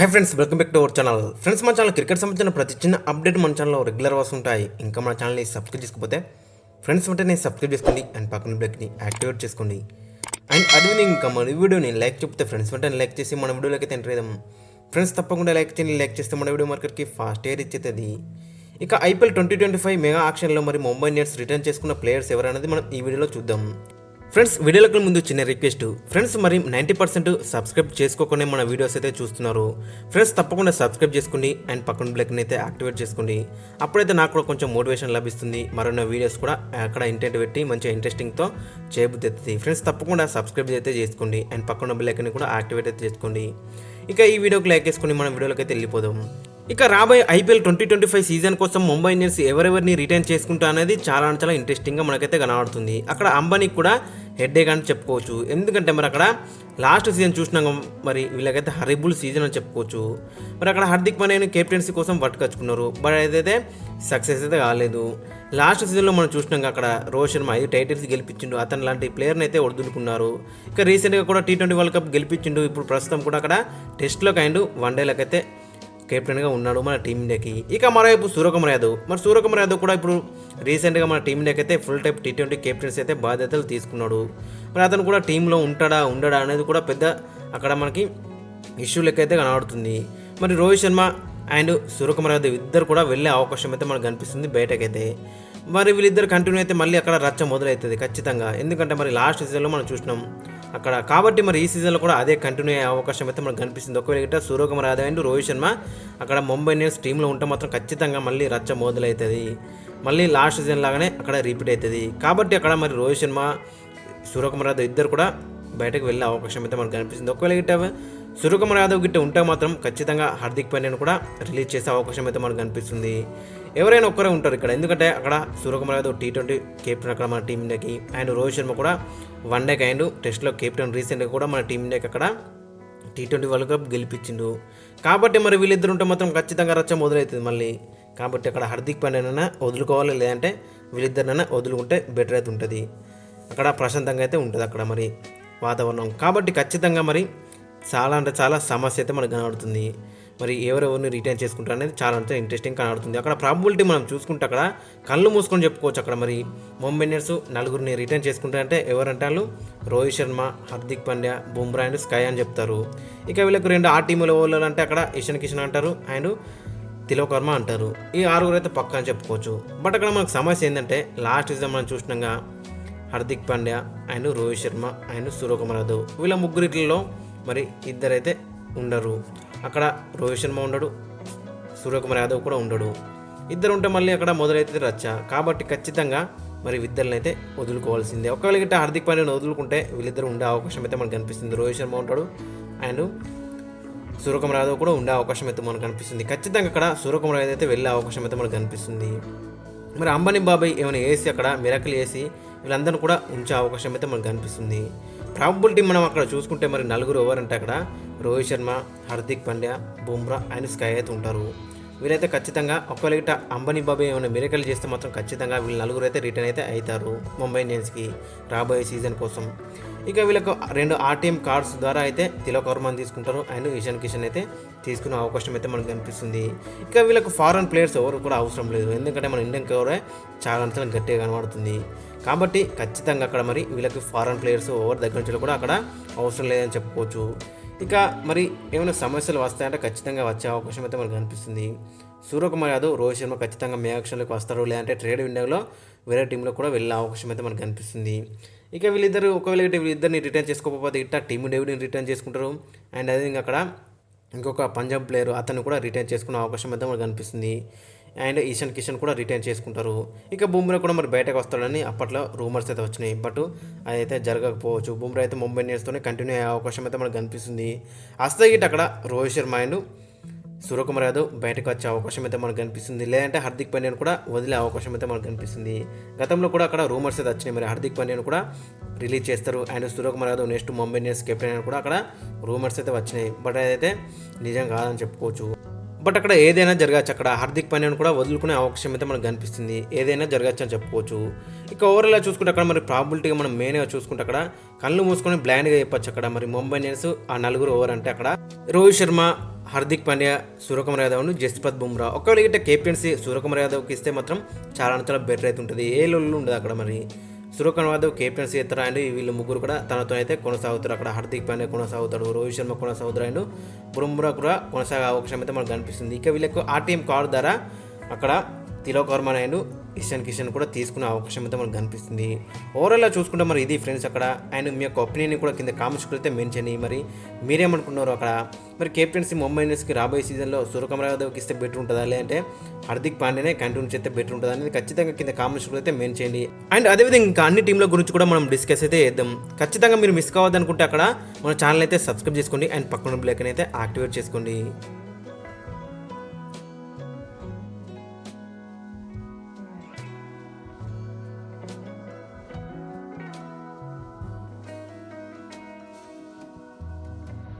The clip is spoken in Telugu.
Hi friends, welcome back to our channel. Friends, మన ఛానల్ క్రికెట్ సంబంధించిన ప్రతి చిన్న అప్డేట్ మన ఛానల్లో రెగ్యులర్ వస్తుంటాయి. ఇంకా మన ఛానల్ని సబ్స్క్రైబ్ చేసుకోకపోతే ఫ్రెండ్స్ వెంటనే సబ్స్క్రైబ్ చేసుకోండి అండ్ పక్కన బ్రేక్ని యాక్టివేట్ చేసుకోండి. అండ్ అదేవిధంగా ఇంకా మన వీడియోని లైక్ చెప్తే ఫ్రెండ్స్ వెంటనే లైక్ చేసి మన వీడియోలోకి అయితే ఎంటర్ చేద్దాం. ఫ్రెండ్స్ తప్పకుండా లైక్ చేయండి. లైక్ చేస్తే మన వీడియో మార్కెట్కి ఫాస్ట్ ఎయిర్ ఇచ్చేది. ఇక ఐపీఎల్ 2025 మెగా ఆక్షన్లో మరి ముంబై ఇండియన్స్ రిటర్న్ చేసుకున్న ప్లేయర్స్ ఎవరనేది మనం ఈ వీడియోలో చూద్దాం. ఫ్రెండ్స్, వీడియోలకు ముందు చిన్న రిక్వెస్ట్. ఫ్రెండ్స్, మరి 90% సబ్స్క్రైబ్ చేసుకోకుండా మన వీడియోస్ అయితే చూస్తున్నారు. ఫ్రెండ్స్, తప్పకుండా సబ్స్క్రైబ్ చేసుకోండి అండ్ పక్కన బ్లెక్ని అయితే యాక్టివేట్ చేసుకోండి. అప్పుడైతే నాకు కూడా కొంచెం మోటివేషన్ లభిస్తుంది. మరొన్న వీడియోస్ కూడా అక్కడ ఇంటెంట్ పెట్టి మంచిగా ఇంట్రెస్టింగ్తో చేయబుద్ధి అవుతుంది. ఫ్రెండ్స్, తప్పకుండా సబ్స్క్రైబ్ అయితే చేసుకోండి అండ్ పక్కన బ్లెక్ని కూడా యాక్టివేట్ అయితే చేసుకోండి. ఇక ఈ వీడియోకి లైక్ చేసుకుని మన వీడియోలోకి అయితే వెళ్ళిపోదాం. ఇక రాబోయే ఐపీఎల్ 2025 సీజన్ కోసం ముంబై ఇండియన్స్ ఎవరెవరిని రిటైన్ చేసుకుంటా అనేది చాలా ఇంట్రెస్టింగ్గా మనకైతే కనబడుతుంది. అక్కడ అంబానీకి కూడా హెడ్ఏక్ అని చెప్పుకోవచ్చు. ఎందుకంటే మరి అక్కడ లాస్ట్ సీజన్ చూసినాక మరి వీళ్ళకైతే హరిబుల్ సీజన్ అని చెప్పుకోవచ్చు. మరి అక్కడ హార్దిక్ పాండ్యాని కెప్టెన్సీ కోసం పట్టుకొచ్చుకున్నారు. బట్ అయితే సక్సెస్ అయితే కాలేదు. లాస్ట్ సీజన్లో మనం చూసినాక అక్కడ రోహిత్ శర్మ 5 టైటిల్స్ గెలిపించిండు. అతను లాంటి ప్లేయర్ని అయితే ఒడుదులుకున్నారు. ఇక రీసెంట్గా కూడా T20 వరల్డ్ కప్ గెలిపించిండు. ఇప్పుడు ప్రస్తుతం కూడా అక్కడ టెస్ట్లోకి అండ్ వన్డేలకైతే కెప్టెన్గా ఉన్నాడు మన టీమిండియాకి. ఇక మరోవైపు సూర్యకుమార్ యాదవ్ కూడా ఇప్పుడు రీసెంట్గా మన టీమిండియాకి అయితే ఫుల్ టైప్ T20 కెప్టెన్సీ అయితే బాధ్యతలు తీసుకున్నాడు. మరి అతను కూడా టీంలో ఉండడా అనేది కూడా పెద్ద అక్కడ మనకి ఇష్యూ లెక్క అయితే కనబడుతుంది. మరి రోహిత్ శర్మ అండ్ సూర్యకుమార్ యాదవ్ ఇద్దరు కూడా వెళ్ళే అవకాశం అయితే మనకు కనిపిస్తుంది బయటకైతే. మరి వీళ్ళిద్దరు కంటిన్యూ అయితే మళ్ళీ అక్కడ రచ్చ మొదలవుతుంది ఖచ్చితంగా. ఎందుకంటే మరి లాస్ట్ సీజన్లో మనం చూసినాం అక్కడ. కాబట్టి మరి ఈ సీజన్లో కూడా అదే కంటిన్యూ అయ్యే అవకాశం అయితే మనకు కనిపిస్తుంది. ఒకవేళ గిట్ట సూర్యకుమార్ యాదవ్ అండ్ రోహిత్ శర్మ అక్కడ ముంబై ఇండియన్స్ టీంలో ఉంటే మాత్రం ఖచ్చితంగా మళ్ళీ రచ్చ మొదలవుతుంది. మళ్ళీ లాస్ట్ సీజన్ లాగానే అక్కడ రిపీట్ అవుతుంది. కాబట్టి అక్కడ మరి రోహిత్ శర్మ సూర్యకుమార్ యాదవ్ ఇద్దరు కూడా బయటకు వెళ్ళే అవకాశం అయితే మనకు కనిపిస్తుంది. ఒకవేళ గిట్ట సూర్యకుమార్ యాదవ్ గిట్ట ఉంటే మాత్రం ఖచ్చితంగా హార్దిక్ పాండ్యాని కూడా రిలీజ్ చేసే అవకాశం అయితే మనకు కనిపిస్తుంది. ఎవరైనా ఒక్కరే ఉంటారు ఇక్కడ. ఎందుకంటే అక్కడ సూర్యకుమార్ యాదవ్ T20 కెప్టెన్ అక్కడ మన టీమిండియాకి, అండ్ రోహిత్ శర్మ కూడా వన్డేకి అండ్ టెస్ట్లో కెప్టెన్. రీసెంట్గా కూడా మన టీమిండియాకి అక్కడ T20 వరల్డ్ కప్ గెలిపించిండు. కాబట్టి మరి వీళ్ళిద్దరు ఉంటే మాత్రం ఖచ్చితంగా రచ్చ మొదలవుతుంది మళ్ళీ. కాబట్టి అక్కడ హార్దిక్ పాండ్యానైనా వదులుకోవాలి, లేదంటే వీళ్ళిద్దరినైనా వదులుకుంటే బెటర్ అయితే ఉంటుంది. అక్కడ ప్రశాంతంగా అయితే ఉంటుంది అక్కడ మరి వాతావరణం. కాబట్టి ఖచ్చితంగా మరి చాలా సమస్య అయితే మనకు కనబడుతుంది. మరి ఎవరెవరిని రిటైన్ చేసుకుంటారు అనేది చాలా ఇంట్రెస్టింగ్ కనబడుతుంది. అక్కడ ప్రాబబిలిటీ మనం చూసుకుంటే అక్కడ కళ్ళు మూసుకొని చెప్పుకోవచ్చు. అక్కడ మరి ముంబై ఇండియన్స్ 4 రిటైన్ చేసుకుంటారంటే ఎవరంటారు? రోహిత్ శర్మ, హార్దిక్ పాండ్యా, బుమ్రా అండ్ స్కై అని చెప్తారు. ఇక వీళ్ళకి 2 ఆ టీంలో వాళ్ళు అంటే అక్కడ ఇషాన్ కిషన్ అంటారు అండ్ తిలక్ వర్మ అంటారు. ఈ 6 అయితే పక్కా అని చెప్పుకోవచ్చు. బట్ అక్కడ మనకు సమస్య ఏంటంటే లాస్ట్ సీజన్ మనం చూసినాగా హార్దిక్ పాండ్యా అండ్ రోహిత్ శర్మ అండ్ సూర్యకుమార్ యాదవ్ వీళ్ళ ముగ్గురిలో మరి ఇద్దరైతే ఉండరు. అక్కడ రోహిత్ శర్మ ఉండడు, సూర్యకుమార్ యాదవ్ కూడా ఉండడు. ఇద్దరు ఉంటే మళ్ళీ అక్కడ మొదలైతే రచ్చ. కాబట్టి ఖచ్చితంగా మరి ఇద్దరిని అయితే వదులుకోవాల్సిందే. ఒకవేళ గిట్ట హార్దిక్ పాండ్యాని వదులుకుంటే వీళ్ళిద్దరు ఉండే అవకాశం అయితే మనకు కనిపిస్తుంది. రోహిత్ శర్మ ఉంటాడు అండ్ సూర్యకుమార్ యాదవ్ కూడా ఉండే అవకాశం అయితే మనకు కనిపిస్తుంది. ఖచ్చితంగా అక్కడ సూర్యకుమార్ యాదవ్ అయితే వెళ్ళే అవకాశం అయితే మనకు కనిపిస్తుంది. మరి అంబానీ బాబాయ్ ఏమైనా వేసి అక్కడ మిరాకిల్ వేసి వీళ్ళందరూ కూడా ఉంచే అవకాశం అయితే మనకు కనిపిస్తుంది. ప్రాబబిలిటీ మనం అక్కడ చూసుకుంటే మరి 4 ఎవరంటే అక్కడ రోహిత్ శర్మ, హార్దిక్ పాండ్యా, బుమ్రా అండ్ స్కై అయితే ఉంటారు. వీరైతే ఖచ్చితంగా ఒకవేళ గిట్ట అంబానీ బాబాయ్ ఏమైనా మిరకల్ చేస్తే మాత్రం ఖచ్చితంగా వీళ్ళు 4 అయితే రిటర్న్ అయితే అవుతారు ముంబై ఇండియన్స్కి రాబోయే సీజన్ కోసం. ఇక వీళ్ళకు 2 ఆర్టీఎం కార్డ్స్ ద్వారా అయితే తిలక్ వర్మని తీసుకుంటారు అండ్ ఇషాన్ కిషన్ అయితే తీసుకునే అవకాశం అయితే మనకు కనిపిస్తుంది. ఇక వీళ్ళకు ఫారెన్ ప్లేయర్స్ ఎవరు కూడా అవసరం లేదు. ఎందుకంటే మన ఇండియన్ కవరే చాలా గట్టిగా కనబడుతుంది. కాబట్టి ఖచ్చితంగా అక్కడ మరి వీళ్ళకి ఫారెన్ ప్లేయర్స్ ఎవరి దగ్గర నుంచి కూడా అక్కడ అవసరం లేదని చెప్పుకోవచ్చు. ఇక మరి ఏమైనా సమస్యలు వస్తాయంటే ఖచ్చితంగా వచ్చే అవకాశం అయితే మనకు కనిపిస్తుంది. సూర్యకుమార్ యాదవ్, రోహిత్ శర్మ ఖచ్చితంగా మే యాక్షన్లోకి వస్తారు, లేదంటే ట్రేడ్ విండోలో వేరే టీంలో కూడా వెళ్ళే అవకాశం అయితే మనకు కనిపిస్తుంది. ఇక వీళ్ళిద్దరు ఒకవేళ వీళ్ళిద్దరిని రిటర్న్ చేసుకోకపోతే ఇట్లా టీమ్ డేవిడ్ని రిటర్న్ చేసుకుంటారు. అండ్ అదే అక్కడ ఇంకొక పంజాబ్ ప్లేయర్ అతను కూడా రిటర్న్ చేసుకునే అవకాశం అయితే మనకు కనిపిస్తుంది. అండ్ ఇషాన్ కిషన్ కూడా రిటైన్ చేసుకుంటారు. ఇక బుమ్రా కూడా మరి బయటకు వస్తాడని అప్పట్లో రూమర్స్ అయితే వచ్చినాయి. బట్ అదైతే జరగకపోవచ్చు. బుమ్రా అయితే ముంబై ఇండియన్స్తోనే కంటిన్యూ అయ్యే అవకాశం అయితే మనకు కనిపిస్తుంది. వస్తే గిట్ట అక్కడ రోహిత్ శర్మ అండ్ సూర్యకుమార్ యాదవ్ బయటకు వచ్చే అవకాశం అయితే మనకు కనిపిస్తుంది. లేదంటే హార్దిక్ పాండ్యాని కూడా వదిలే అవకాశం అయితే మనకు కనిపిస్తుంది. గతంలో కూడా అక్కడ రూమర్స్ అయితే వచ్చినాయి. మరి హార్దిక్ పాండ్యాని కూడా రిలీజ్ చేస్తారు and Suryakumar Yadav next Mumbai Indians captain అని కూడా అక్కడ రూమర్స్ అయితే వచ్చినాయి. బట్ అదైతే నిజం కాదని చెప్పుకోవచ్చు. బట్ అక్కడ ఏదైనా జరగచ్చు. అక్కడ హార్దిక్ పాండ్యాని కూడా వదులుకునే అవకాశం అయితే మనకు కనిపిస్తుంది. ఏదైనా జరగచ్చు అని చెప్పుకోవచ్చు. ఇక ఓవరాల్గా చూసుకుంటే అక్కడ మరి ప్రాబిలిటీగా మనం మెయిన్గా చూసుకుంటే అక్కడ కళ్ళు మూసుకొని బ్లాండ్గా చెప్పచ్చు. అక్కడ మరి ముంబై ఇండియన్స్ ఆ 4 ఓవర్ అంటే అక్కడ రోహిత్ శర్మ, హార్దిక్ పాండ్యా, సూర్యకుమార్ యాదవ్, జస్ప్రీత్ బుమ్రా. ఒకవేళ ఇట్లా కెప్టెన్సీ సూర్యకుమార్ యాదవ్కి ఇస్తే మాత్రం చాలా బెటర్ అయితే ఉంటుంది. ఏ లొల్లు ఉండదు అక్కడ. మరి సూర్యకుమార్ యాదవ్ కెప్టెన్సీ ఇస్తారు అండ్ వీళ్ళు ముగ్గురు కూడా తనతో అయితే కొనసాగుతారు. అక్కడ హార్దిక్ పాండ్యా కొనసాగుతాడు, రోహిత్ శర్మ కొనసాగుతారు అండ్ బుమ్రా కూడా కొనసాగే అవకాశం అయితే మనకు కనిపిస్తుంది. ఇక వీళ్ళకు ఆర్టీఎం కార్డు ద్వారా అక్కడ తిలక్ వర్మ అండ్ ఇషాన్ కిషన్ కూడా తీసుకునే అవకాశం అయితే మనకు కనిపిస్తుంది. ఓవరాల్గా చూసుకుంటే మరి ఇది ఫ్రెండ్స్ అక్కడ. అండ్ మీ యొక్క ఒపీనియన్ కూడా కింద కామెంట్స్కి అయితే మెన్షన్ చేయండి. మరి మీరేమనుకున్నారు అక్కడ? మరి కెప్టెన్సీ ముంబై ఇండియన్స్కి రాబోయే సీజన్లో సూర్యకుమార్ యాదవ్కి ఇస్తే బెటర్ ఉంటుందా, లేదంటే హార్దిక్ పాండ్యానే కంటిన్యూ చేస్తే బెటర్ ఉంటుందా అనేది ఖచ్చితంగా కింద కామెంట్స్లో అయితే మెన్షన్ చేయండి. అండ్ అదేవిధంగా ఇంకా అన్ని టీంల గురించి కూడా మనం డిస్కస్ అయితే చేద్దాం. ఖచ్చితంగా మీరు మిస్ కావద్దనుకుంటే అక్కడ మన ఛానల్ అయితే సబ్స్క్రైబ్ చేసుకోండి అండ్ పక్కన బెల్ ఐకాన్ అయితే యాక్టివేట్ చేసుకోండి.